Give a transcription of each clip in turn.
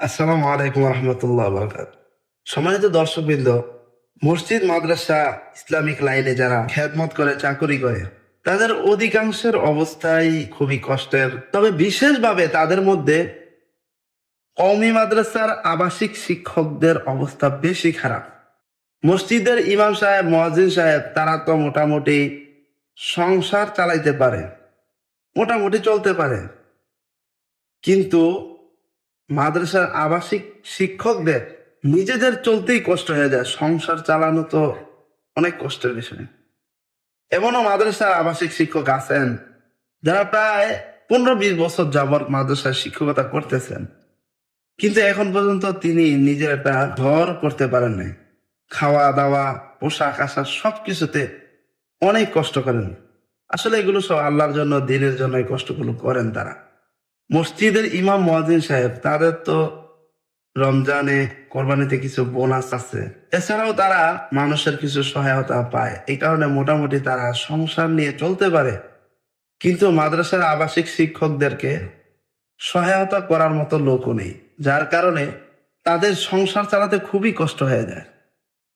আসসালামু আলাইকুম রহমতুল্লাহ বরকাত। সম্মানিত দর্শকবৃন্দ, মসজিদ মাদ্রাসা ইসলামিক লাইনে যারা খেদমত করে চাকরি করে তাদের অধিকাংশের অবস্থাই খুবই কষ্টের। তবে বিশেষভাবে তাদের মধ্যে কওমি মাদ্রাসার আবাসিক শিক্ষকদের অবস্থা বেশি খারাপ। মসজিদের ইমাম সাহেব, মুয়াজ্জিন সাহেব তারা তো মোটামুটি সংসার চালাইতে পারে, মোটামুটি চলতে পারে, কিন্তু মাদ্রাসার আবাসিক শিক্ষকদের নিজেদের চলতেই কষ্ট হয়ে যায়। সংসার চালানো তো অনেক কষ্টের বিষয়। এমনও মাদ্রাসার আবাসিক শিক্ষক আছেন যারা প্রায় 15-20 বছর যাবৎ মাদ্রাসায় শিক্ষকতা করতেছেন, কিন্তু এখন পর্যন্ত তিনি নিজের একটা ঘর করতে পারেন নাই। খাওয়া দাওয়া, পোশাক আশাক সবকিছুতে অনেক কষ্ট করেন। আসলে এগুলো সব আল্লাহর জন্য, দিনের জন্য এই কষ্টগুলো করেন তারা। মসজিদের ইমাম, মুয়াজ্জিন সাহেব তাদের তো রমজানে, কোরবানিতে কিছু বোনাস আছে, এছাড়াও তারা মানুষের কিছু সহায়তা পায়। এই কারণে মোটামুটি তারা সংসার নিয়ে চলতে পারে। কিন্তু মাদ্রাসার আবাসিক শিক্ষকদেরকে সহায়তা করার মতো লোকও নেই, যার কারণে তাদের সংসার চালাতে খুবই কষ্ট হয়ে যায়।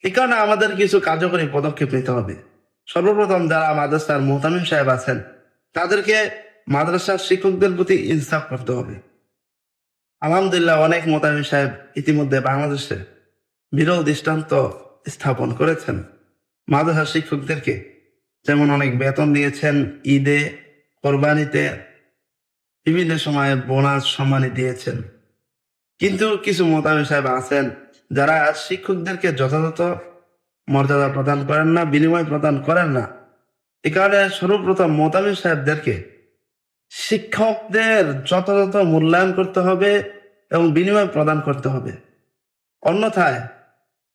এই কারণে আমাদের কিছু কার্যকরী পদক্ষেপ নিতে হবে। সর্বপ্রথম যারা মাদ্রাসার মুহতামিম সাহেব আছেন তাদেরকে মাদ্রাসার শিক্ষকদের প্রতি ইনসাফ করতে হবে। আলহামদুলিল্লাহ, অনেক মোতামিম সাহেব ইতিমধ্যে বাংলাদেশে বিরল দৃষ্টান্ত স্থাপন করেছেন। মাদ্রাসা শিক্ষকদেরকে যেমন অনেক বেতন দিয়েছেন, ঈদে, কোরবানিতে, বিভিন্ন সময়ে বোনাস সম্মানী দিয়েছেন। কিন্তু কিছু মোতামিম সাহেব আছেন যারা শিক্ষকদেরকে যথাযথ মর্যাদা প্রদান করেন না, বিনিময় প্রদান করেন না। এ কারণে সর্বপ্রথম মোতামিম সাহেবদেরকে শিক্ষকদের যথাযথ মূল্যায়ন করতে হবে এবং বিনিময় প্রদান করতে হবে। অন্যথায়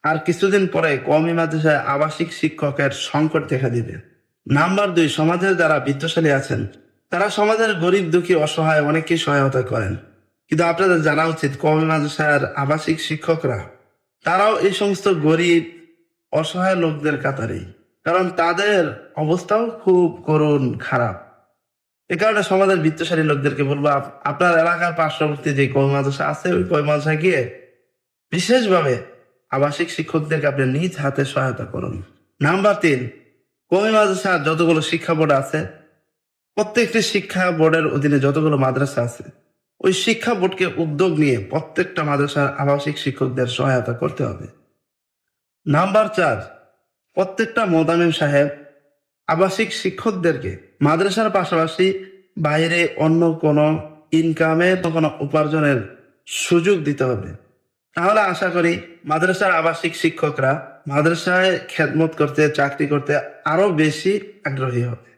আর কিছুদিন পরে কওমি মাদ্রাসায় আবাসিক শিক্ষকের সংকট দেখা দিবে। নাম্বার 2, সমাজের যারা বিত্তশালী আছেন তারা সমাজের গরিব, দুঃখী, অসহায় অনেককেই সহায়তা করেন। কিন্তু আপনাদের জানা উচিত কওমি মাদ্রাসার আবাসিক শিক্ষকরা তারাও এই সমস্ত গরিব, অসহায় লোকদের কাতারেই, কারণ তাদের অবস্থাও খুব করুণ, খারাপ। এ কারণে সমাজের বিত্তশালী লোকদেরকে বলবো, আপনার এলাকার পার্শ্ববর্তী যে কওমি মাদ্রাসা আছে ওই কওমি মাদ্রাসায় গিয়ে বিশেষভাবে আবাসিক শিক্ষকদেরকে আপনি নিজ হাতে সহায়তা করুন। নাম্বার 3, কওমি মাদ্রাসার যতগুলো শিক্ষা বোর্ড আছে, প্রত্যেকটি শিক্ষা বোর্ডের অধীনে যতগুলো মাদ্রাসা আছে ওই শিক্ষা বোর্ডকে উদ্যোগ নিয়ে প্রত্যেকটা মাদ্রাসার আবাসিক শিক্ষকদের সহায়তা করতে হবে। নাম্বার 4, প্রত্যেকটা মোতামিম সাহেব আবাসিক শিক্ষকদেরকে মাদ্রাসার পাশাপাশি বাইরে অন্য কোনো ইনকামের, কোনো উপার্জনের সুযোগ দিতে হবে। তাহলে আশা করি মাদ্রাসার আবাসিক শিক্ষকরা মাদ্রাসায় খেদমত করতে, চাকরি করতে আরো বেশি আগ্রহী হবে।